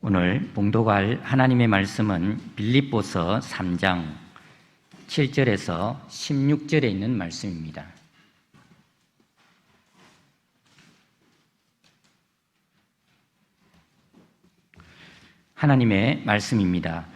오늘 봉독할 하나님의 말씀은 빌립보서 3장 7절에서 16절에 있는 말씀입니다. 하나님의 말씀입니다.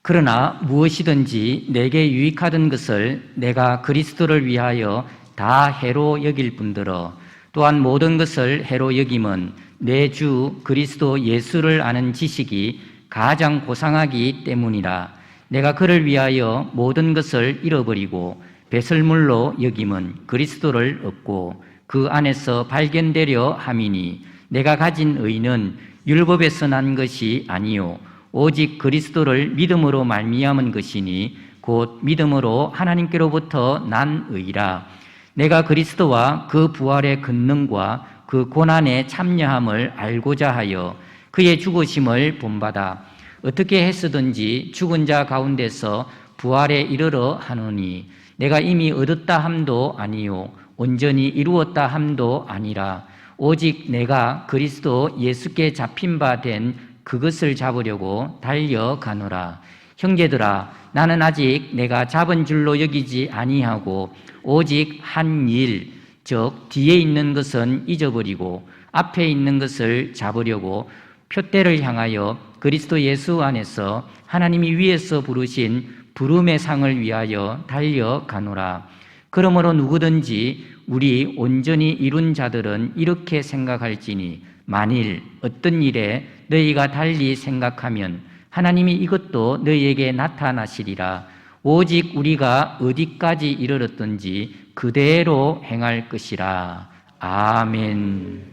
그러나 무엇이든지 내게 유익하던 것을 내가 그리스도를 위하여 다 해로 여길 뿐더러 또한 모든 것을 해로 여김은 내 주 그리스도 예수를 아는 지식이 가장 고상하기 때문이라. 내가 그를 위하여 모든 것을 잃어버리고 배설물로 여김은 그리스도를 얻고 그 안에서 발견되려 함이니 내가 가진 의는 율법에서 난 것이 아니요 오직 그리스도를 믿음으로 말미암은 것이니 곧 믿음으로 하나님께로부터 난 의라. 내가 그리스도와 그 부활의 권능과 그 고난에 참여함을 알고자 하여 그의 죽으심을 본받아 어떻게 했으든지 죽은 자 가운데서 부활에 이르러 하노니 내가 이미 얻었다 함도 아니요 온전히 이루었다 함도 아니라 오직 내가 그리스도 예수께 잡힌 바 된 그것을 잡으려고 달려가노라. 형제들아, 나는 아직 내가 잡은 줄로 여기지 아니하고 오직 한 일, 즉 뒤에 있는 것은 잊어버리고 앞에 있는 것을 잡으려고 표대를 향하여 그리스도 예수 안에서 하나님이 위에서 부르신 부름의 상을 위하여 달려가노라. 그러므로 누구든지 우리 온전히 이룬 자들은 이렇게 생각할지니 만일 어떤 일에 너희가 달리 생각하면 하나님이 이것도 너희에게 나타나시리라. 오직 우리가 어디까지 이르렀든지 그대로 행할 것이라. 아멘.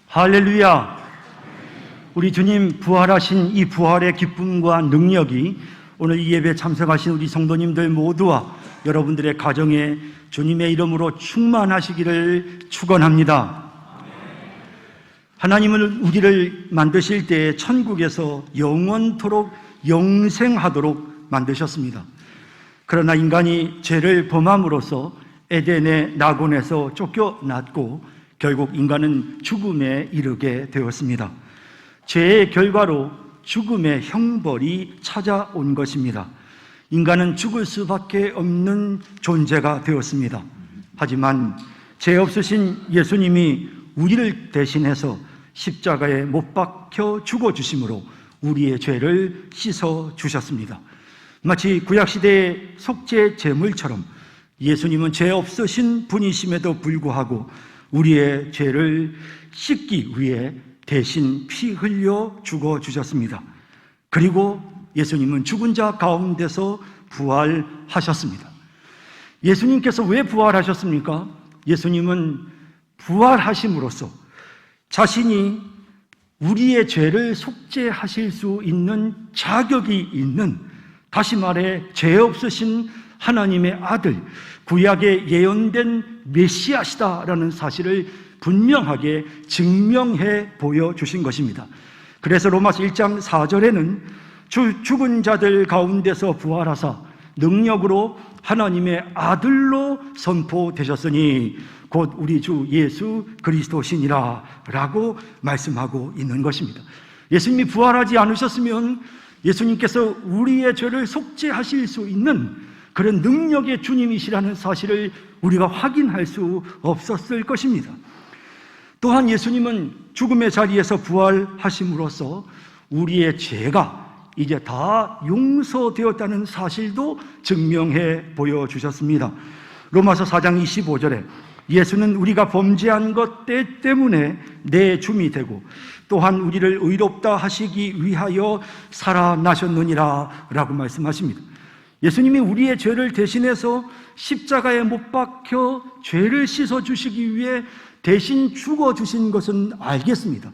할렐루야. 우리 주님 부활하신 이 부활의 기쁨과 능력이 오늘 이 예배에 참석하신 우리 성도님들 모두와 여러분들의 가정에 주님의 이름으로 충만하시기를 축원합니다. 하나님은 우리를 만드실 때 천국에서 영원토록 영생하도록 만드셨습니다. 그러나 인간이 죄를 범함으로써 에덴의 낙원에서 쫓겨났고 결국 인간은 죽음에 이르게 되었습니다. 죄의 결과로 죽음의 형벌이 찾아온 것입니다. 인간은 죽을 수밖에 없는 존재가 되었습니다. 하지만 죄 없으신 예수님이 우리를 대신해서 십자가에 못 박혀 죽어주심으로 우리의 죄를 씻어주셨습니다. 마치 구약시대의 속죄 제물처럼 예수님은 죄 없으신 분이심에도 불구하고 우리의 죄를 씻기 위해 대신 피 흘려 죽어주셨습니다. 그리고 예수님은 죽은 자 가운데서 부활하셨습니다. 예수님께서 왜 부활하셨습니까? 예수님은 부활하심으로써 자신이 우리의 죄를 속죄하실 수 있는 자격이 있는, 다시 말해 죄 없으신 하나님의 아들, 구약에 예언된 메시아시다라는 사실을 분명하게 증명해 보여주신 것입니다. 그래서 로마서 1장 4절에는 죽은 자들 가운데서 부활하사 능력으로 하나님의 아들로 선포되셨으니 곧 우리 주 예수 그리스도시니라 라고 말씀하고 있는 것입니다. 예수님이 부활하지 않으셨으면 예수님께서 우리의 죄를 속죄하실 수 있는 그런 능력의 주님이시라는 사실을 우리가 확인할 수 없었을 것입니다. 또한 예수님은 죽음의 자리에서 부활하심으로써 우리의 죄가 이제 다 용서되었다는 사실도 증명해 보여주셨습니다. 로마서 4장 25절에 예수는 우리가 범죄한 것 때문에 내 줌이 되고 또한 우리를 의롭다 하시기 위하여 살아나셨느니라 라고 말씀하십니다. 예수님이 우리의 죄를 대신해서 십자가에 못 박혀 죄를 씻어주시기 위해 대신 죽어주신 것은 알겠습니다.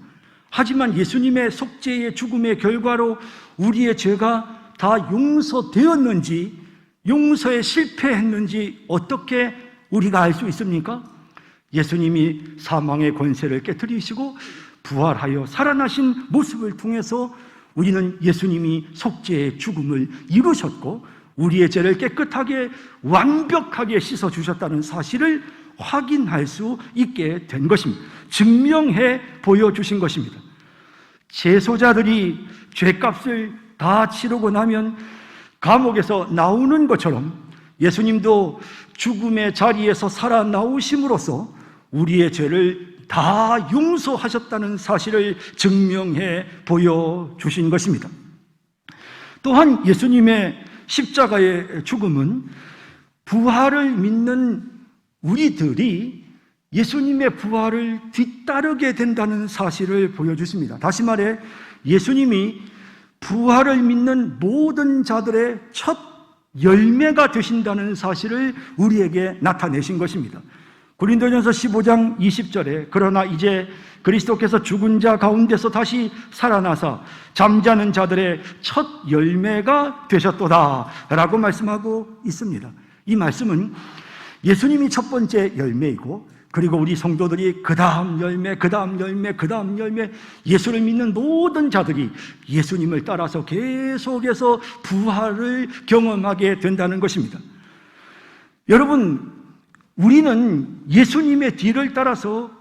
하지만 예수님의 속죄의 죽음의 결과로 우리의 죄가 다 용서되었는지 용서에 실패했는지 어떻게 우리가 알 수 있습니까? 예수님이 사망의 권세를 깨뜨리시고 부활하여 살아나신 모습을 통해서 우리는 예수님이 속죄의 죽음을 이루셨고 우리의 죄를 깨끗하게 완벽하게 씻어주셨다는 사실을 확인할 수 있게 된 것입니다. 증명해 보여주신 것입니다. 재소자들이 죄값을 다 치르고 나면 감옥에서 나오는 것처럼 예수님도 죽음의 자리에서 살아나오심으로써 우리의 죄를 다 용서하셨다는 사실을 증명해 보여주신 것입니다. 또한 예수님의 십자가의 죽음은 부활을 믿는 우리들이 예수님의 부활을 뒤따르게 된다는 사실을 보여주십니다. 다시 말해 예수님이 부활을 믿는 모든 자들의 첫 열매가 되신다는 사실을 우리에게 나타내신 것입니다. 고린도전서 15장 20절에 그러나 이제 그리스도께서 죽은 자 가운데서 다시 살아나사 잠자는 자들의 첫 열매가 되셨도다 라고 말씀하고 있습니다. 이 말씀은 예수님이 첫 번째 열매이고 그리고 우리 성도들이 그 다음 열매, 그 다음 열매, 그 다음 열매, 예수를 믿는 모든 자들이 예수님을 따라서 계속해서 부활을 경험하게 된다는 것입니다. 여러분, 우리는 예수님의 뒤를 따라서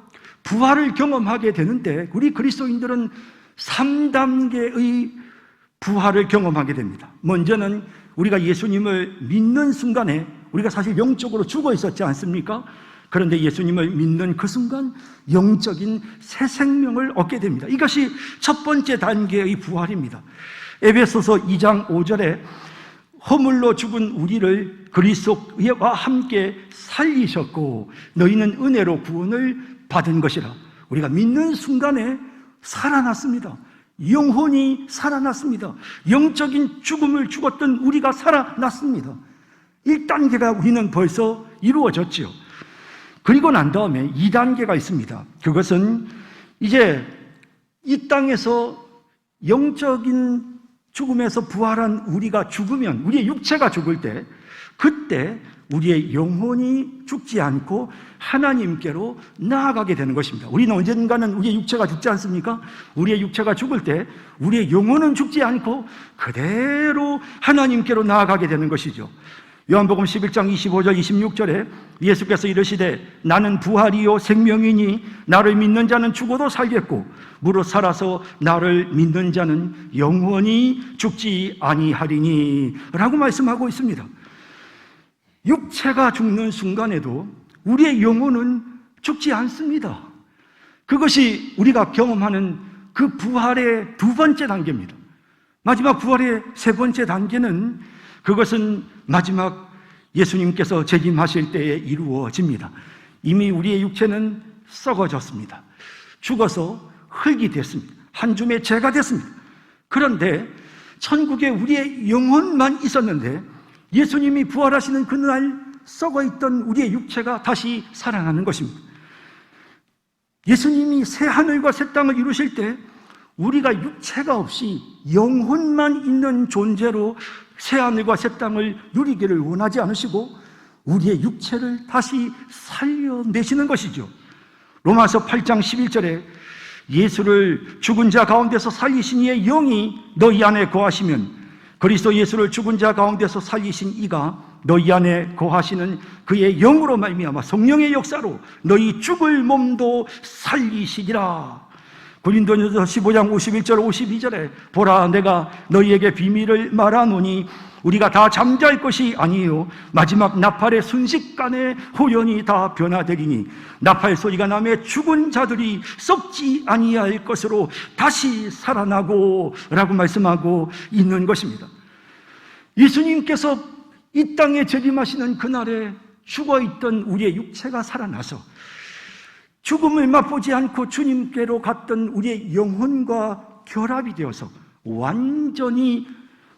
부활을 경험하게 되는데 우리 그리스도인들은 3단계의 부활을 경험하게 됩니다. 먼저는 우리가 예수님을 믿는 순간에 우리가 사실 영적으로 죽어 있었지 않습니까? 그런데 예수님을 믿는 그 순간 영적인 새 생명을 얻게 됩니다. 이것이 첫 번째 단계의 부활입니다. 에베소서 2장 5절에 허물로 죽은 우리를 그리스도와 함께 살리셨고 너희는 은혜로 구원을 받은 것이라. 우리가 믿는 순간에 살아났습니다. 영혼이 살아났습니다. 영적인 죽음을 죽었던 우리가 살아났습니다. 1단계가 우리는 벌써 이루어졌지요. 그리고 난 다음에 2단계가 있습니다. 그것은 이제 이 땅에서 영적인 죽음에서 부활한 우리가 죽으면, 우리의 육체가 죽을 때, 그때 우리의 영혼이 죽지 않고 하나님께로 나아가게 되는 것입니다. 우리는 언젠가는 우리의 육체가 죽지 않습니까? 우리의 육체가 죽을 때 우리의 영혼은 죽지 않고 그대로 하나님께로 나아가게 되는 것이죠. 요한복음 11장 25절 26절에 예수께서 이르시되 나는 부활이요 생명이니 나를 믿는 자는 죽어도 살겠고 무릇 살아서 나를 믿는 자는 영원히 죽지 아니하리니 라고 말씀하고 있습니다. 육체가 죽는 순간에도 우리의 영혼은 죽지 않습니다. 그것이 우리가 경험하는 그 부활의 두 번째 단계입니다. 마지막 부활의 세 번째 단계는 그것은 마지막 예수님께서 재림하실 때에 이루어집니다. 이미 우리의 육체는 썩어졌습니다. 죽어서 흙이 됐습니다. 한 줌의 재가 됐습니다. 그런데 천국에 우리의 영혼만 있었는데 예수님이 부활하시는 그날 썩어있던 우리의 육체가 다시 살아나는 것입니다. 예수님이 새 하늘과 새 땅을 이루실 때 우리가 육체가 없이 영혼만 있는 존재로 새 하늘과 새 땅을 누리기를 원하지 않으시고 우리의 육체를 다시 살려내시는 것이죠. 로마서 8장 11절에 예수를 죽은 자 가운데서 살리신 이의 영이 너희 안에 거하시면 그리스도 예수를 죽은 자 가운데서 살리신 이가 너희 안에 거하시는 그의 영으로 말미암아 성령의 역사로 너희 죽을 몸도 살리시리라. 고린도전서 15장 51절 52절에 보라 내가 너희에게 비밀을 말하노니 우리가 다 잠잘 것이 아니요 마지막 나팔의 순식간에 호연이 다 변화되리니 나팔 소리가 나매 죽은 자들이 썩지 아니할 것으로 다시 살아나고 라고 말씀하고 있는 것입니다. 예수님께서 이 땅에 재림하시는 그날에 죽어있던 우리의 육체가 살아나서 죽음을 맛보지 않고 주님께로 갔던 우리의 영혼과 결합이 되어서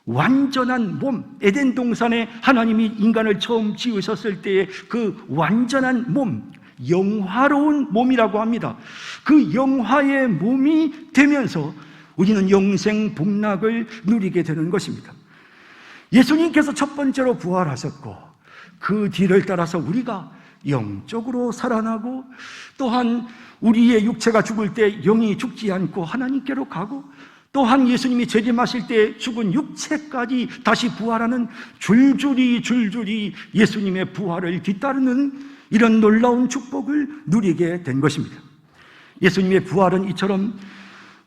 완전한 몸, 에덴 동산에 하나님이 인간을 처음 지으셨을 때의 그 완전한 몸, 영화로운 몸이라고 합니다. 그 영화의 몸이 되면서 우리는 영생 복락을 누리게 되는 것입니다. 예수님께서 첫 번째로 부활하셨고 그 뒤를 따라서 우리가 영적으로 살아나고 또한 우리의 육체가 죽을 때 영이 죽지 않고 하나님께로 가고 또한 예수님이 재림하실 때 죽은 육체까지 다시 부활하는 줄줄이 예수님의 부활을 뒤따르는 이런 놀라운 축복을 누리게 된 것입니다. 예수님의 부활은 이처럼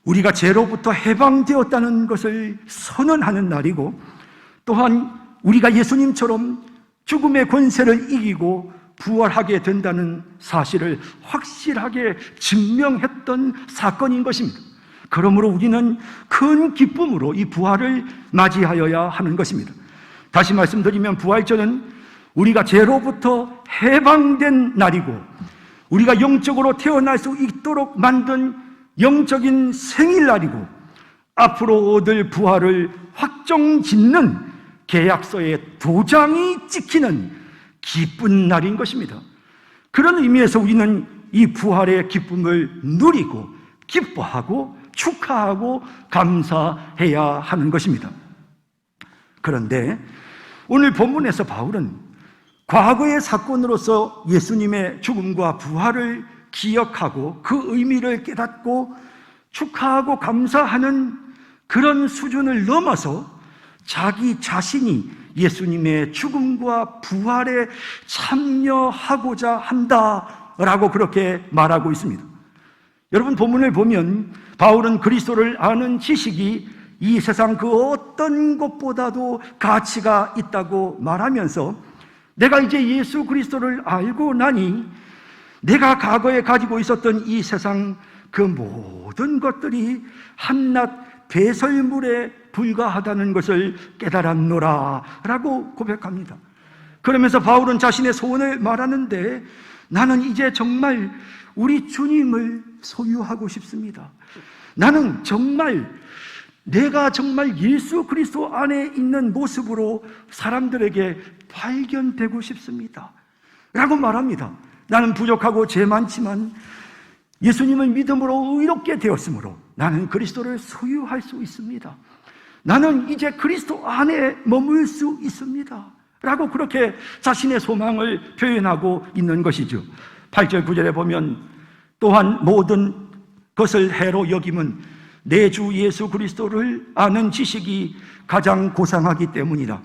우리가 죄로부터 해방되었다는 것을 선언하는 날이고, 또한 우리가 예수님처럼 죽음의 권세를 이기고 부활하게 된다는 사실을 확실하게 증명했던 사건인 것입니다. 그러므로 우리는 큰 기쁨으로 이 부활을 맞이하여야 하는 것입니다. 다시 말씀드리면 부활절은 우리가 죄로부터 해방된 날이고, 우리가 영적으로 태어날 수 있도록 만든 영적인 생일날이고, 앞으로 얻을 부활을 확정짓는 계약서에 도장이 찍히는 기쁜 날인 것입니다. 그런 의미에서 우리는 이 부활의 기쁨을 누리고 기뻐하고 축하하고 감사해야 하는 것입니다. 그런데 오늘 본문에서 바울은 과거의 사건으로서 예수님의 죽음과 부활을 기억하고 그 의미를 깨닫고 축하하고 감사하는 그런 수준을 넘어서 자기 자신이 예수님의 죽음과 부활에 참여하고자 한다라고 그렇게 말하고 있습니다. 여러분, 본문을 보면 바울은 그리스도를 아는 지식이 이 세상 그 어떤 것보다도 가치가 있다고 말하면서, 내가 이제 예수 그리스도를 알고 나니 내가 과거에 가지고 있었던 이 세상 그 모든 것들이 한낱 배설물에 불과하다는 것을 깨달았노라 라고 고백합니다. 그러면서 바울은 자신의 소원을 말하는데, 나는 이제 정말 우리 주님을 소유하고 싶습니다. 나는 정말 내가 정말 예수 그리스도 안에 있는 모습으로 사람들에게 발견되고 싶습니다 라고 말합니다. 나는 부족하고 죄 많지만 예수님을 믿음으로 의롭게 되었으므로 나는 그리스도를 소유할 수 있습니다. 나는 이제 그리스도 안에 머물 수 있습니다 라고 그렇게 자신의 소망을 표현하고 있는 것이죠. 8절 9절에 보면, 또한 모든 것을 해로 여김은 내 주 예수 그리스도를 아는 지식이 가장 고상하기 때문이라.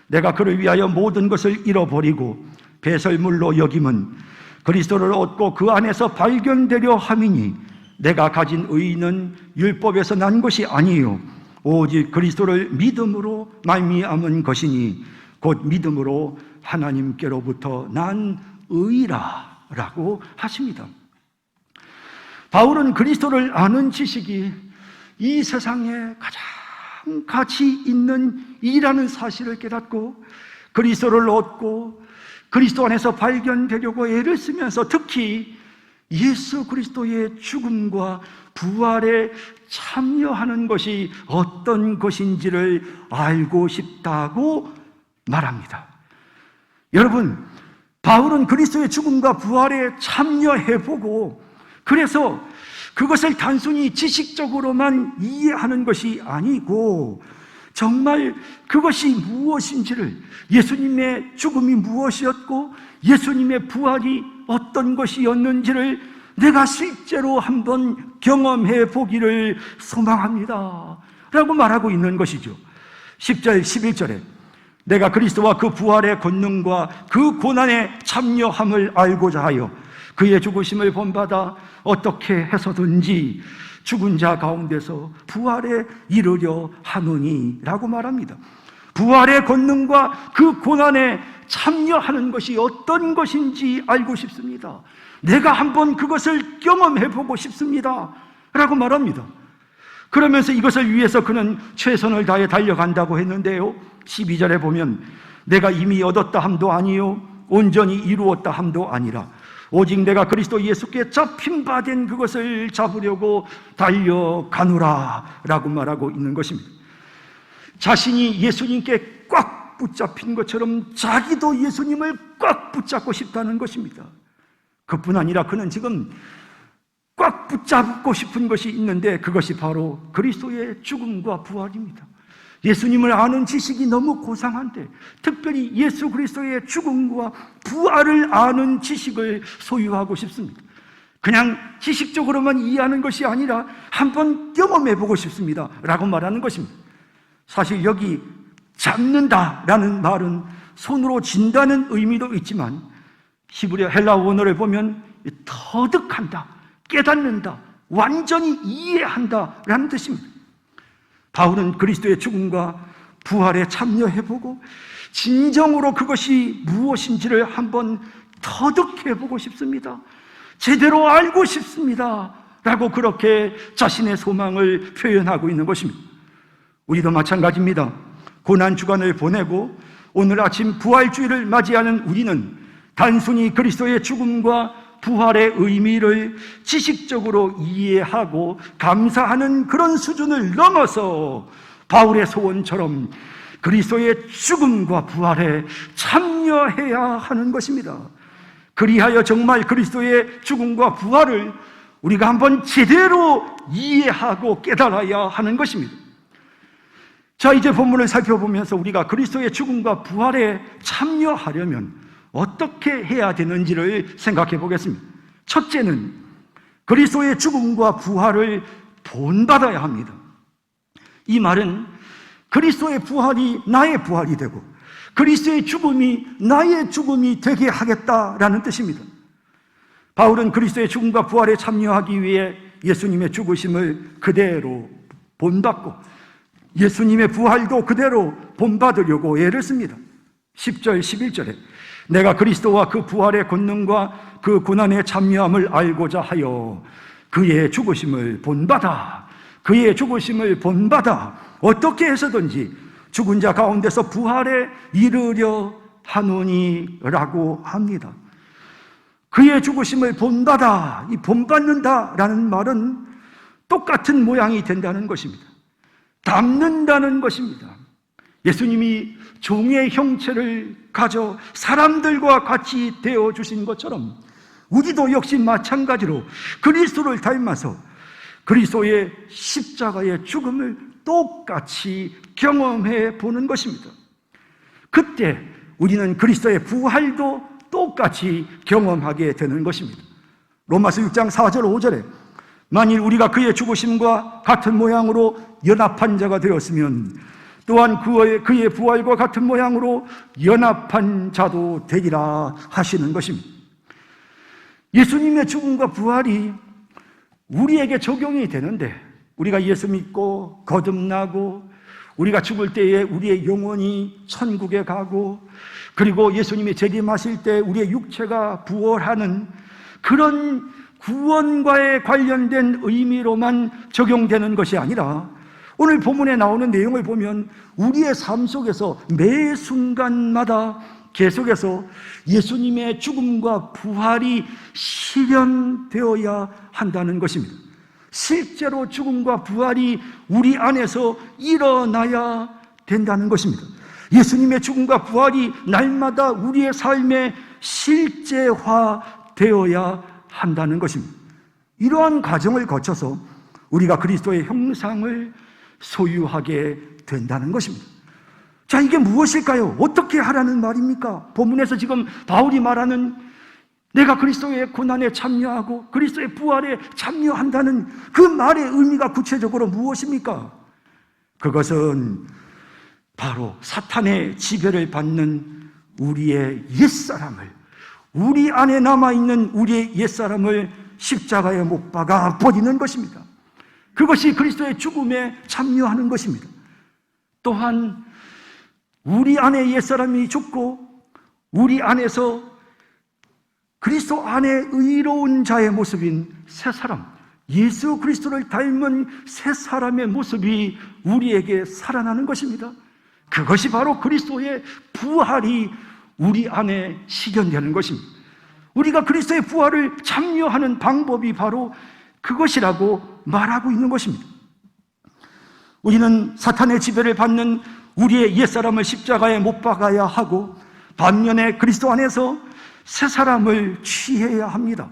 내가 그를 위하여 모든 것을 잃어버리고 배설물로 여김은 그리스도를 얻고 그 안에서 발견되려 함이니, 내가 가진 의는 율법에서 난 것이 아니요 오직 그리스도를 믿음으로 말미암은 것이니 곧 믿음으로 하나님께로부터 난 의라 라고 하십니다. 바울은 그리스도를 아는 지식이 이 세상에 가장 가치 있는 일이라는 사실을 깨닫고 그리스도를 얻고 그리스도 안에서 발견되려고 애를 쓰면서 특히 예수 그리스도의 죽음과 부활에 참여하는 것이 어떤 것인지를 알고 싶다고 말합니다. 여러분, 바울은 그리스도의 죽음과 부활에 참여해보고, 그래서 그것을 단순히 지식적으로만 이해하는 것이 아니고 정말 그것이 무엇인지를, 예수님의 죽음이 무엇이었고 예수님의 부활이 어떤 것이었는지를 내가 실제로 한번 경험해 보기를 소망합니다 라고 말하고 있는 것이죠. 10절 11절에 내가 그리스도와 그 부활의 권능과 그 고난에 참여함을 알고자 하여 그의 죽으심을 본받아 어떻게 해서든지 죽은 자 가운데서 부활에 이르려 하노니 라고 말합니다. 부활의 권능과 그 고난에 참여하는 것이 어떤 것인지 알고 싶습니다. 내가 한번 그것을 경험해 보고 싶습니다 라고 말합니다. 그러면서 이것을 위해서 그는 최선을 다해 달려간다고 했는데요, 12절에 보면 내가 이미 얻었다 함도 아니요 온전히 이루었다 함도 아니라 오직 내가 그리스도 예수께 잡힌 바 된 그것을 잡으려고 달려가노라 라고 말하고 있는 것입니다. 자신이 예수님께 꽉 붙잡힌 것처럼 자기도 예수님을 꽉 붙잡고 싶다는 것입니다. 그뿐 아니라 그는 지금 꽉 붙잡고 싶은 것이 있는데, 그것이 바로 그리스도의 죽음과 부활입니다. 예수님을 아는 지식이 너무 고상한데 특별히 예수 그리스도의 죽음과 부활을 아는 지식을 소유하고 싶습니다. 그냥 지식적으로만 이해하는 것이 아니라 한번 경험해 보고 싶습니다 라고 말하는 것입니다. 사실 여기 잡는다라는 말은 손으로 진다는 의미도 있지만 히브리어 헬라 원어를 보면 터득한다, 깨닫는다, 완전히 이해한다라는 뜻입니다. 바울은 그리스도의 죽음과 부활에 참여해보고 진정으로 그것이 무엇인지를 한번 터득해보고 싶습니다. 제대로 알고 싶습니다. 라고 그렇게 자신의 소망을 표현하고 있는 것입니다. 우리도 마찬가지입니다. 고난주간을 보내고 오늘 아침 부활주일을 맞이하는 우리는 단순히 그리스도의 죽음과 부활의 의미를 지식적으로 이해하고 감사하는 그런 수준을 넘어서 바울의 소원처럼 그리스도의 죽음과 부활에 참여해야 하는 것입니다. 그리하여 정말 그리스도의 죽음과 부활을 우리가 한번 제대로 이해하고 깨달아야 하는 것입니다. 자, 이제 본문을 살펴보면서 우리가 그리스도의 죽음과 부활에 참여하려면 어떻게 해야 되는지를 생각해 보겠습니다. 첫째는 그리스도의 죽음과 부활을 본받아야 합니다. 이 말은 그리스도의 부활이 나의 부활이 되고 그리스도의 죽음이 나의 죽음이 되게 하겠다라는 뜻입니다. 바울은 그리스도의 죽음과 부활에 참여하기 위해 예수님의 죽으심을 그대로 본받고 예수님의 부활도 그대로 본받으려고 애를 씁니다. 10절, 11절에 내가 그리스도와 그 부활의 권능과 그 고난에 참여함을 알고자 하여 그의 죽으심을 본받아, 그의 죽으심을 본받아 어떻게 해서든지 죽은 자 가운데서 부활에 이르려 하노니라고 합니다. 그의 죽으심을 본받아, 이 본받는다라는 말은 똑같은 모양이 된다는 것입니다. 닮는다는 것입니다. 예수님이 종의 형체를 가져 사람들과 같이 되어주신 것처럼 우리도 역시 마찬가지로 그리스도를 닮아서 그리스도의 십자가의 죽음을 똑같이 경험해 보는 것입니다. 그때 우리는 그리스도의 부활도 똑같이 경험하게 되는 것입니다. 로마서 6장 4절 5절에 만일 우리가 그의 죽으심과 같은 모양으로 연합한 자가 되었으면 또한 그의 부활과 같은 모양으로 연합한 자도 되리라 하시는 것입니다. 예수님의 죽음과 부활이 우리에게 적용이 되는데 우리가 예수 믿고 거듭나고 우리가 죽을 때에 우리의 영혼이 천국에 가고 그리고 예수님이 재림하실 때 우리의 육체가 부활하는 그런 구원과에 관련된 의미로만 적용되는 것이 아니라 오늘 본문에 나오는 내용을 보면 우리의 삶 속에서 매 순간마다 계속해서 예수님의 죽음과 부활이 실현되어야 한다는 것입니다. 실제로 죽음과 부활이 우리 안에서 일어나야 된다는 것입니다. 예수님의 죽음과 부활이 날마다 우리의 삶에 실제화되어야 한다는 것입니다. 이러한 과정을 거쳐서 우리가 그리스도의 형상을 소유하게 된다는 것입니다. 자, 이게 무엇일까요? 어떻게 하라는 말입니까? 본문에서 지금 바울이 말하는 내가 그리스도의 고난에 참여하고 그리스도의 부활에 참여한다는 그 말의 의미가 구체적으로 무엇입니까? 그것은 바로 사탄의 지배를 받는 우리의 옛사람을, 우리 안에 남아있는 우리의 옛사람을 십자가에 못 박아 버리는 것입니다. 그것이 그리스도의 죽음에 참여하는 것입니다. 또한 우리 안에 옛사람이 죽고 우리 안에서 그리스도 안에 의로운 자의 모습인 새 사람, 예수 그리스도를 닮은 새 사람의 모습이 우리에게 살아나는 것입니다. 그것이 바로 그리스도의 부활이 우리 안에 실현되는 것입니다. 우리가 그리스도의 부활을 참여하는 방법이 바로 그것이라고 말하고 있는 것입니다. 우리는 사탄의 지배를 받는 우리의 옛사람을 십자가에 못 박아야 하고 반면에 그리스도 안에서 새 사람을 취해야 합니다.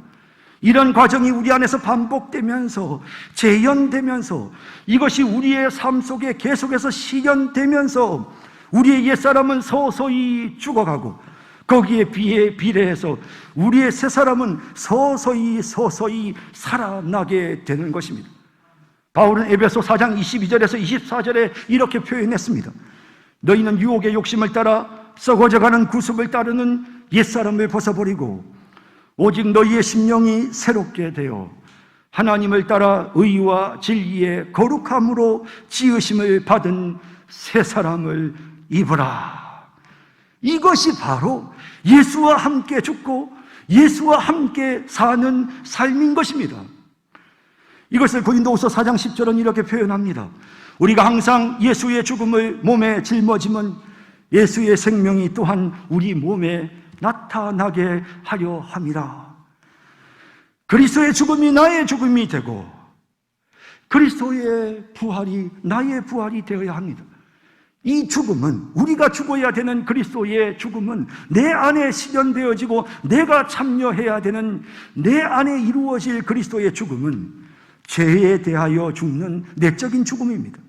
이런 과정이 우리 안에서 반복되면서 재현되면서 이것이 우리의 삶 속에 계속해서 실현되면서 우리의 옛사람은 서서히 죽어가고 거기에 비례해서 우리의 새 사람은 서서히 살아나게 되는 것입니다. 바울은 에베소 4장 22절에서 24절에 이렇게 표현했습니다. 너희는 유혹의 욕심을 따라 썩어져가는 구습을 따르는 옛사람을 벗어버리고 오직 너희의 심령이 새롭게 되어 하나님을 따라 의와 진리의 거룩함으로 지으심을 받은 새 사람을 입으라. 이것이 바로 예수와 함께 죽고 예수와 함께 사는 삶인 것입니다. 이것을 고린도후서 4장 10절은 이렇게 표현합니다. 우리가 항상 예수의 죽음을 몸에 짊어지면 예수의 생명이 또한 우리 몸에 나타나게 하려 함이라. 그리스도의 죽음이 나의 죽음이 되고 그리스도의 부활이 나의 부활이 되어야 합니다. 이 죽음은, 우리가 죽어야 되는 그리스도의 죽음은 내 안에 실현되어지고 내가 참여해야 되는, 내 안에 이루어질 그리스도의 죽음은 죄에 대하여 죽는 내적인 죽음입니다.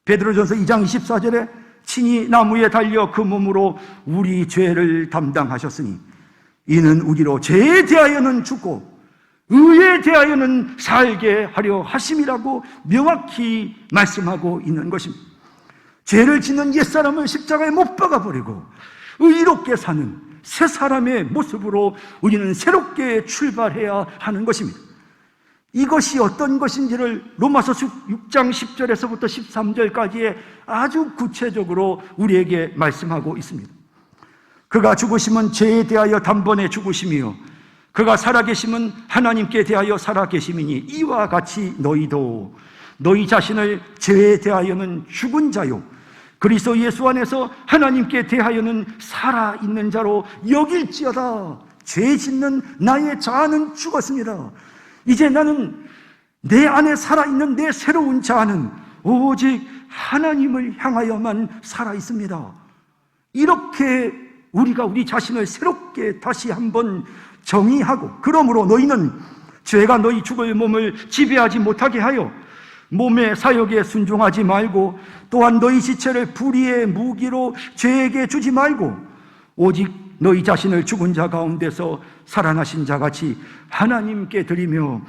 베드로전서 2장 24절에 친히 나무에 달려 그 몸으로 우리 죄를 담당하셨으니 이는 우리로 죄에 대하여는 죽고 의에 대하여는 살게 하려 하심이라고 명확히 말씀하고 있는 것입니다. 죄를 짓는 옛사람을 십자가에 못 박아버리고 의롭게 사는 새 사람의 모습으로 우리는 새롭게 출발해야 하는 것입니다. 이것이 어떤 것인지를 로마서 6장 10절에서부터 13절까지의 아주 구체적으로 우리에게 말씀하고 있습니다. 그가 죽으심은 죄에 대하여 단번에 죽으심이요 그가 살아계심은 하나님께 대하여 살아계심이니 이와 같이 너희도 너희 자신을 죄에 대하여는 죽은 자요 그리스도 예수 안에서 하나님께 대하여는 살아있는 자로 여길지어다. 죄 짓는 나의 자아는 죽었습니다. 이제 나는 내 안에 살아있는 내 새로운 자아는 오직 하나님을 향하여만 살아있습니다. 이렇게 우리가 우리 자신을 새롭게 다시 한번 정의하고, 그러므로 너희는 죄가 너희 죽을 몸을 지배하지 못하게 하여 몸의 사욕에 순종하지 말고 또한 너희 지체를 불의의 무기로 죄에게 주지 말고 오직 너희 자신을 죽은 자 가운데서 살아나신 자같이 하나님께 드리며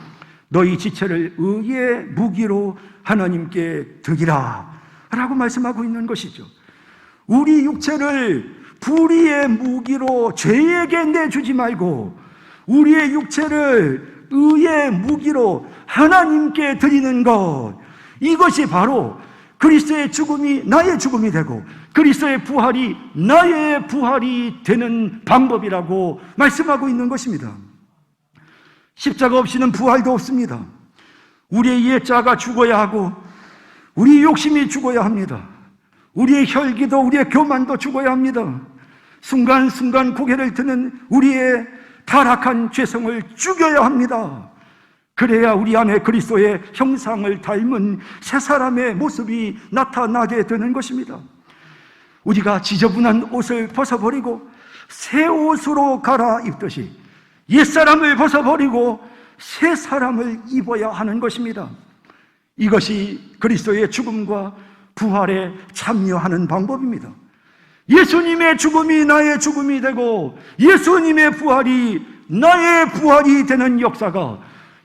너희 지체를 의의 무기로 하나님께 드리라 라고 말씀하고 있는 것이죠. 우리 육체를 불의의 무기로 죄에게 내주지 말고 우리의 육체를 의의 무기로 하나님께 드리는 것, 이것이 바로 그리스도의 죽음이 나의 죽음이 되고 그리스도의 부활이 나의 부활이 되는 방법이라고 말씀하고 있는 것입니다. 십자가 없이는 부활도 없습니다. 우리의 옛자가 죽어야 하고 우리의 욕심이 죽어야 합니다. 우리의 혈기도 우리의 교만도 죽어야 합니다. 순간순간 고개를 드는 우리의 타락한 죄성을 죽여야 합니다. 그래야 우리 안에 그리스도의 형상을 닮은 새 사람의 모습이 나타나게 되는 것입니다. 우리가 지저분한 옷을 벗어버리고 새 옷으로 갈아입듯이 옛사람을 벗어버리고 새 사람을 입어야 하는 것입니다. 이것이 그리스도의 죽음과 부활에 참여하는 방법입니다. 예수님의 죽음이 나의 죽음이 되고 예수님의 부활이 나의 부활이 되는 역사가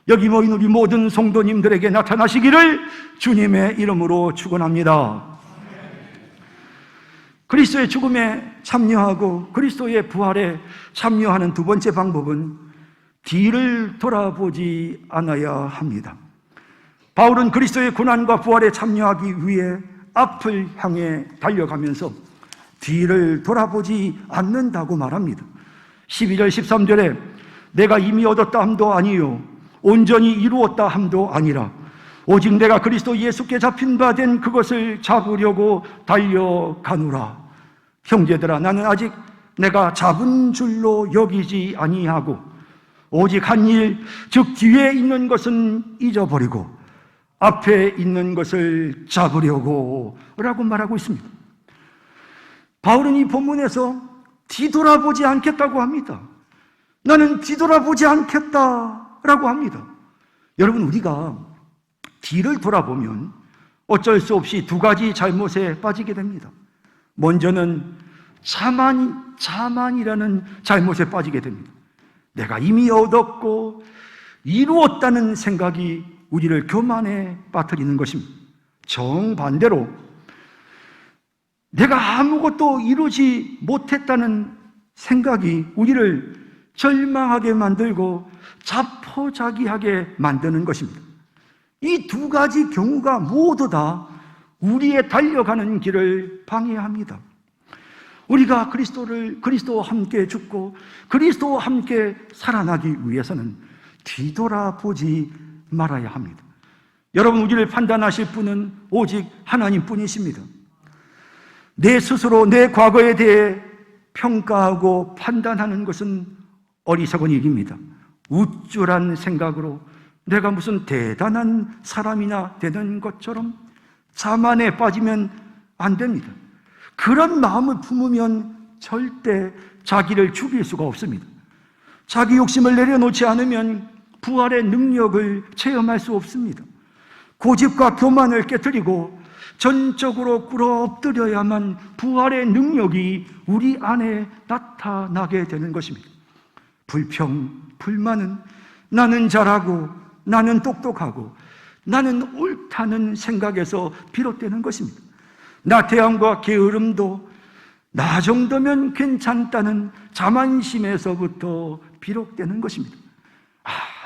여기 모인 우리 모든 성도님들에게 나타나시기를 주님의 이름으로 축원합니다. 그리스도의 죽음에 참여하고 그리스도의 부활에 참여하는 두 번째 방법은 뒤를 돌아보지 않아야 합니다. 바울은 그리스도의 고난과 부활에 참여하기 위해 앞을 향해 달려가면서 뒤를 돌아보지 않는다고 말합니다. 12절 13절에 내가 이미 얻었다 함도 아니요 온전히 이루었다 함도 아니라 오직 내가 그리스도 예수께 잡힌 바 된 그것을 잡으려고 달려가노라. 형제들아, 나는 아직 내가 잡은 줄로 여기지 아니하고 오직 한 일, 즉 뒤에 있는 것은 잊어버리고 앞에 있는 것을 잡으려고 라고 말하고 있습니다. 바울은 이 본문에서 뒤돌아보지 않겠다고 합니다. 나는 뒤돌아보지 않겠다라고 합니다. 여러분, 우리가 뒤를 돌아보면 어쩔 수 없이 두 가지 잘못에 빠지게 됩니다. 먼저는 자만이라는 잘못에 빠지게 됩니다. 내가 이미 얻었고 이루었다는 생각이 우리를 교만에 빠뜨리는 것입니다. 정반대로 내가 아무것도 이루지 못했다는 생각이 우리를 절망하게 만들고 자포자기하게 만드는 것입니다. 이 두 가지 경우가 모두 다 우리의 달려가는 길을 방해합니다. 우리가 그리스도와 함께 죽고 그리스도와 함께 살아나기 위해서는 뒤돌아보지 말아야 합니다. 여러분, 우리를 판단하실 분은 오직 하나님뿐이십니다. 내 스스로 내 과거에 대해 평가하고 판단하는 것은 어리석은 일입니다. 우쭐한 생각으로 내가 무슨 대단한 사람이나 되는 것처럼 자만에 빠지면 안 됩니다. 그런 마음을 품으면 절대 자기를 죽일 수가 없습니다. 자기 욕심을 내려놓지 않으면 부활의 능력을 체험할 수 없습니다. 고집과 교만을 깨뜨리고 전적으로 꿇어엎드려야만 부활의 능력이 우리 안에 나타나게 되는 것입니다. 불평, 불만은 나는 잘하고 나는 똑똑하고 나는 옳다는 생각에서 비롯되는 것입니다. 나태함과 게으름도 나 정도면 괜찮다는 자만심에서부터 비롯되는 것입니다.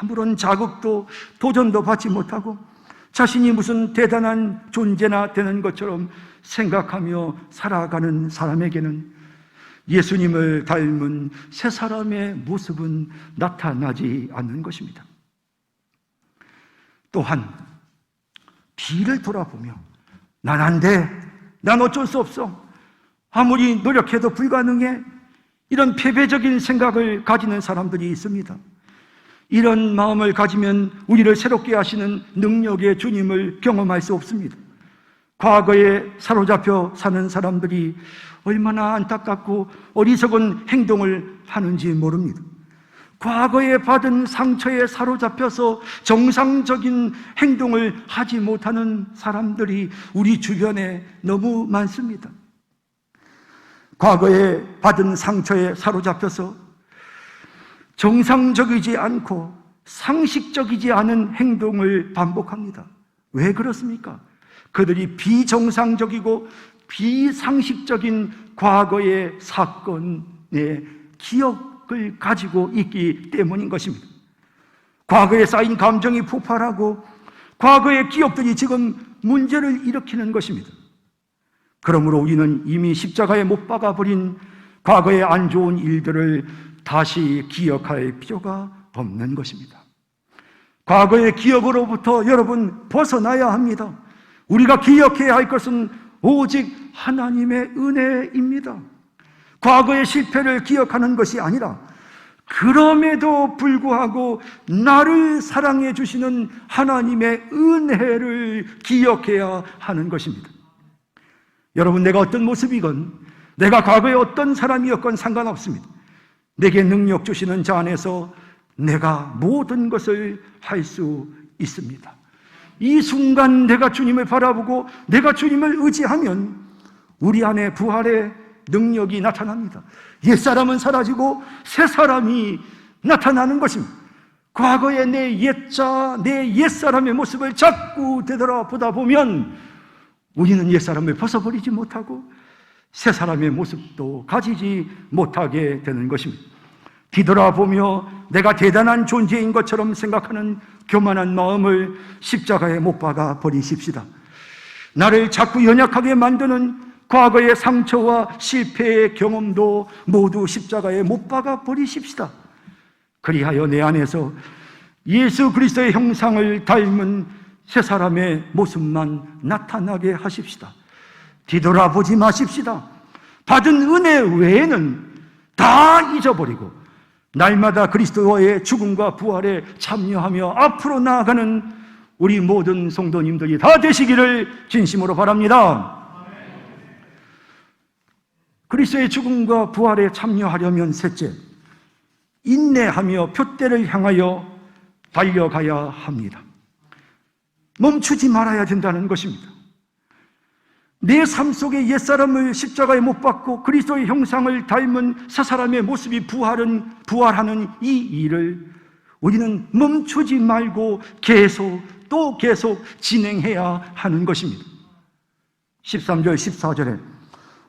아무런 자극도 도전도 받지 못하고 자신이 무슨 대단한 존재나 되는 것처럼 생각하며 살아가는 사람에게는 예수님을 닮은 새 사람의 모습은 나타나지 않는 것입니다. 또한 뒤를 돌아보며 난 안 돼, 난 어쩔 수 없어, 아무리 노력해도 불가능해, 이런 패배적인 생각을 가지는 사람들이 있습니다. 이런 마음을 가지면 우리를 새롭게 하시는 능력의 주님을 경험할 수 없습니다. 과거에 사로잡혀 사는 사람들이 얼마나 안타깝고 어리석은 행동을 하는지 모릅니다. 과거에 받은 상처에 사로잡혀서 정상적인 행동을 하지 못하는 사람들이 우리 주변에 너무 많습니다. 과거에 받은 상처에 사로잡혀서 정상적이지 않고 상식적이지 않은 행동을 반복합니다. 왜 그렇습니까? 그들이 비정상적이고 비상식적인 과거의 사건의 기억을 가지고 있기 때문인 것입니다. 과거에 쌓인 감정이 폭발하고 과거의 기억들이 지금 문제를 일으키는 것입니다. 그러므로 우리는 이미 십자가에 못 박아버린 과거의 안 좋은 일들을 다시 기억할 필요가 없는 것입니다. 과거의 기억으로부터 여러분 벗어나야 합니다. 우리가 기억해야 할 것은 오직 하나님의 은혜입니다. 과거의 실패를 기억하는 것이 아니라 그럼에도 불구하고 나를 사랑해 주시는 하나님의 은혜를 기억해야 하는 것입니다. 여러분, 내가 어떤 모습이건 내가 과거에 어떤 사람이었건 상관없습니다. 내게 능력 주시는 자 안에서 내가 모든 것을 할 수 있습니다. 이 순간 내가 주님을 바라보고 내가 주님을 의지하면 우리 안에 부활의 능력이 나타납니다. 옛사람은 사라지고 새 사람이 나타나는 것입니다. 과거의 내 옛자, 내 옛사람의 모습을 자꾸 되돌아보다 보면 우리는 옛사람을 벗어버리지 못하고 새 사람의 모습도 가지지 못하게 되는 것입니다. 뒤돌아보며 내가 대단한 존재인 것처럼 생각하는 교만한 마음을 십자가에 못 박아 버리십시다. 나를 자꾸 연약하게 만드는 과거의 상처와 실패의 경험도 모두 십자가에 못 박아 버리십시다. 그리하여 내 안에서 예수 그리스도의 형상을 닮은 새 사람의 모습만 나타나게 하십시다. 뒤돌아보지 마십시다. 받은 은혜 외에는 다 잊어버리고 날마다 그리스도의 죽음과 부활에 참여하며 앞으로 나아가는 우리 모든 성도님들이 다 되시기를 진심으로 바랍니다. 그리스도의 죽음과 부활에 참여하려면 셋째, 인내하며 표대를 향하여 달려가야 합니다. 멈추지 말아야 된다는 것입니다. 내 삶 속에 옛사람을 십자가에 못 박고 그리스도의 형상을 닮은 새 사람의 모습이 부활하는 이 일을 우리는 멈추지 말고 계속 진행해야 하는 것입니다. 13절 14절에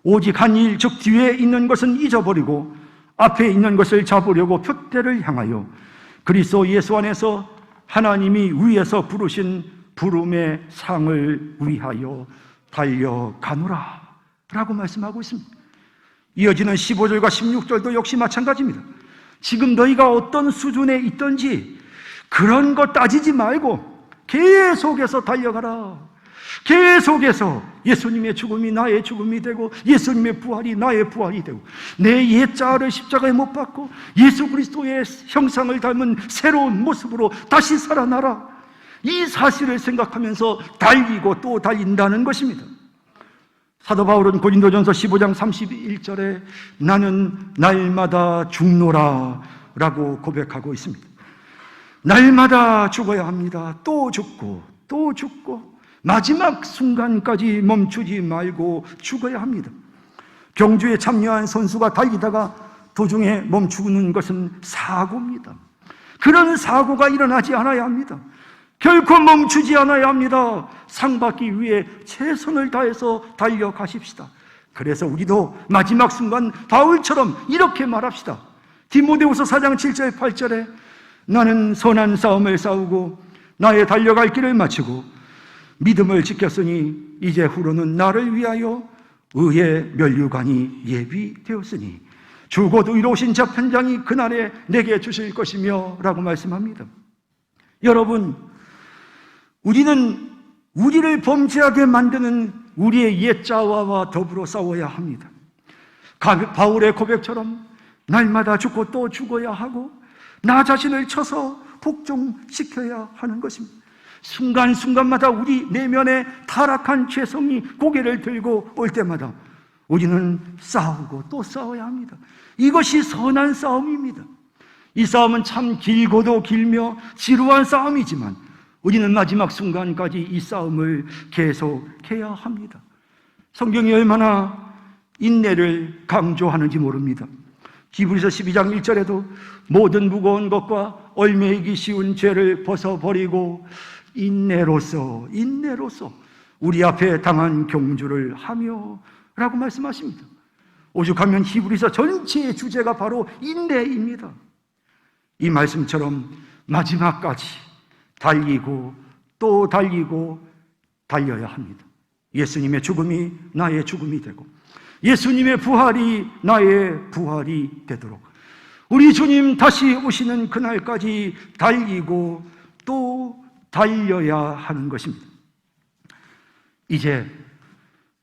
오직 한 일 즉 뒤에 있는 것은 잊어버리고 앞에 있는 것을 잡으려고 표대를 향하여 그리스도 예수 안에서 하나님이 위에서 부르신 부름의 상을 위하여 달려가노라 라고 말씀하고 있습니다. 이어지는 15절과 16절도 역시 마찬가지입니다. 지금 너희가 어떤 수준에 있든지 그런 거 따지지 말고 계속해서 달려가라. 계속해서 예수님의 죽음이 나의 죽음이 되고 예수님의 부활이 나의 부활이 되고 내 옛자아를 십자가에 못 박고 예수 그리스도의 형상을 닮은 새로운 모습으로 다시 살아나라. 이 사실을 생각하면서 달리고 또 달린다는 것입니다. 사도 바울은 고린도전서 15장 31절에 나는 날마다 죽노라 라고 고백하고 있습니다. 날마다 죽어야 합니다. 또 죽고 또 죽고 마지막 순간까지 멈추지 말고 죽어야 합니다. 경주에 참여한 선수가 달리다가 도중에 멈추는 것은 사고입니다. 그런 사고가 일어나지 않아야 합니다. 결코 멈추지 않아야 합니다. 상 받기 위해 최선을 다해서 달려가십시다. 그래서 우리도 마지막 순간 바울처럼 이렇게 말합시다. 디모데후서 4장 7절 8절에 나는 선한 싸움을 싸우고 나의 달려갈 길을 마치고 믿음을 지켰으니 이제 후로는 나를 위하여 의의 면류관이 예비되었으니 주곧 의로우신 재판장이 그날에 내게 주실 것이며 라고 말씀합니다. 여러분, 우리는 우리를 범죄하게 만드는 우리의 옛자아와 더불어 싸워야 합니다. 바울의 고백처럼 날마다 죽고 또 죽어야 하고 나 자신을 쳐서 복종시켜야 하는 것입니다. 순간순간마다 우리 내면의 타락한 죄성이 고개를 들고 올 때마다 우리는 싸우고 또 싸워야 합니다. 이것이 선한 싸움입니다. 이 싸움은 참 길고도 길며 지루한 싸움이지만 우리는 마지막 순간까지 이 싸움을 계속해야 합니다. 성경이 얼마나 인내를 강조하는지 모릅니다. 히브리서 12장 1절에도 모든 무거운 것과 얽매이기 쉬운 죄를 벗어버리고 인내로서 우리 앞에 당한 경주를 하며 라고 말씀하십니다. 오죽하면 히브리서 전체의 주제가 바로 인내입니다. 이 말씀처럼 마지막까지 달리고 또 달리고 달려야 합니다. 예수님의 죽음이 나의 죽음이 되고 예수님의 부활이 나의 부활이 되도록 우리 주님 다시 오시는 그날까지 달리고 또 달려야 하는 것입니다. 이제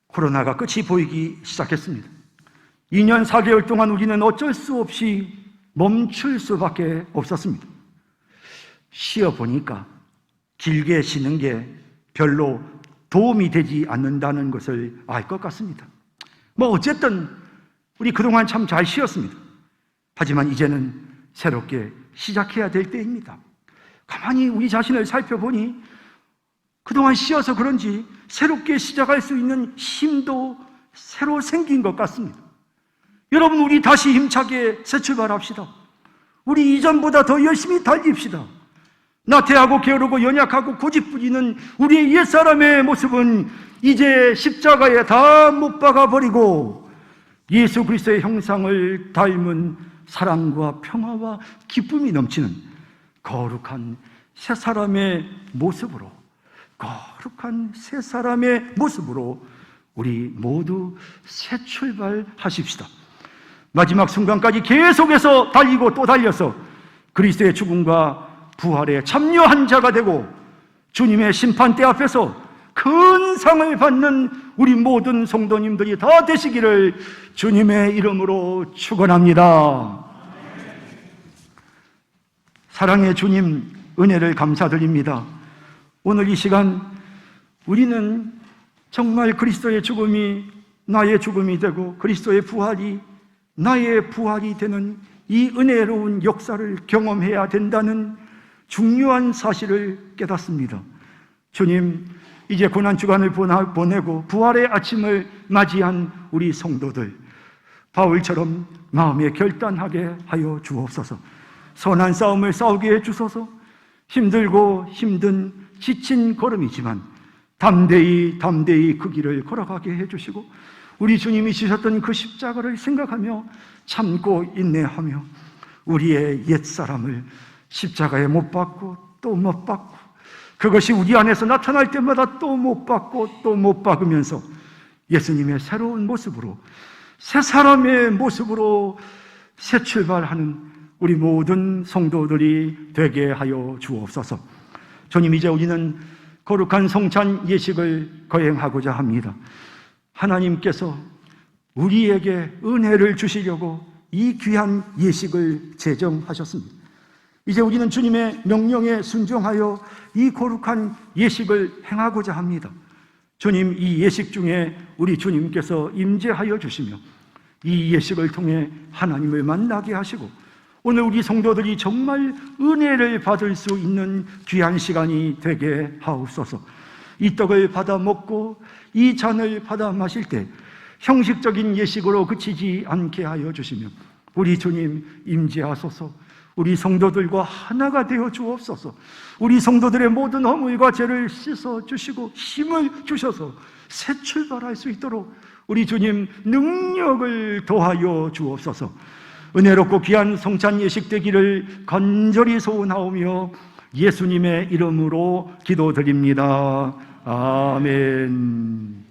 코로나가 끝이 보이기 시작했습니다. 2년 4개월 동안 우리는 어쩔 수 없이 멈출 수밖에 없었습니다. 쉬어보니까 길게 쉬는 게 별로 도움이 되지 않는다는 것을 알 것 같습니다. 어쨌든 우리 그동안 참 잘 쉬었습니다. 하지만 이제는 새롭게 시작해야 될 때입니다. 가만히 우리 자신을 살펴보니 그동안 쉬어서 그런지 새롭게 시작할 수 있는 힘도 새로 생긴 것 같습니다. 여러분, 우리 다시 힘차게 새 출발합시다. 우리 이전보다 더 열심히 달립시다. 나태하고 게으르고 연약하고 고집부리는 우리의 옛사람의 모습은 이제 십자가에 다 못 박아버리고 예수 그리스도의 형상을 닮은 사랑과 평화와 기쁨이 넘치는 거룩한 새 사람의 모습으로 우리 모두 새 출발하십시다. 마지막 순간까지 계속해서 달리고 또 달려서 그리스도의 죽음과 부활에 참여한 자가 되고 주님의 심판대 앞에서 큰 상을 받는 우리 모든 성도님들이 다 되시기를 주님의 이름으로 축원합니다. 사랑의 주님, 은혜를 감사드립니다. 오늘 이 시간 우리는 정말 그리스도의 죽음이 나의 죽음이 되고 그리스도의 부활이 나의 부활이 되는 이 은혜로운 역사를 경험해야 된다는 중요한 사실을 깨닫습니다. 주님, 이제 고난주간을 보내고 부활의 아침을 맞이한 우리 성도들, 바울처럼 마음에 결단하게 하여 주옵소서. 선한 싸움을 싸우게 해주소서. 힘들고 힘든 지친 걸음이지만 담대히 그 길을 걸어가게 해주시고 우리 주님이 지셨던 그 십자가를 생각하며 참고 인내하며 우리의 옛사람을 십자가에 못 박고 또 못 박고, 그것이 우리 안에서 나타날 때마다 또 못 박고 또 못 박으면서 예수님의 새로운 모습으로, 새 사람의 모습으로 새 출발하는 우리 모든 성도들이 되게 하여 주옵소서. 주님, 이제 우리는 거룩한 성찬 예식을 거행하고자 합니다. 하나님께서 우리에게 은혜를 주시려고 이 귀한 예식을 제정하셨습니다. 이제 우리는 주님의 명령에 순종하여 이 거룩한 예식을 행하고자 합니다. 주님, 이 예식 중에 우리 주님께서 임재하여 주시며 이 예식을 통해 하나님을 만나게 하시고 오늘 우리 성도들이 정말 은혜를 받을 수 있는 귀한 시간이 되게 하옵소서. 이 떡을 받아 먹고 이 잔을 받아 마실 때 형식적인 예식으로 그치지 않게 하여 주시며 우리 주님 임재하소서. 우리 성도들과 하나가 되어 주옵소서. 우리 성도들의 모든 허물과 죄를 씻어 주시고 힘을 주셔서 새 출발할 수 있도록 우리 주님 능력을 더하여 주옵소서. 은혜롭고 귀한 성찬 예식 되기를 간절히 소원하오며 예수님의 이름으로 기도드립니다. 아멘.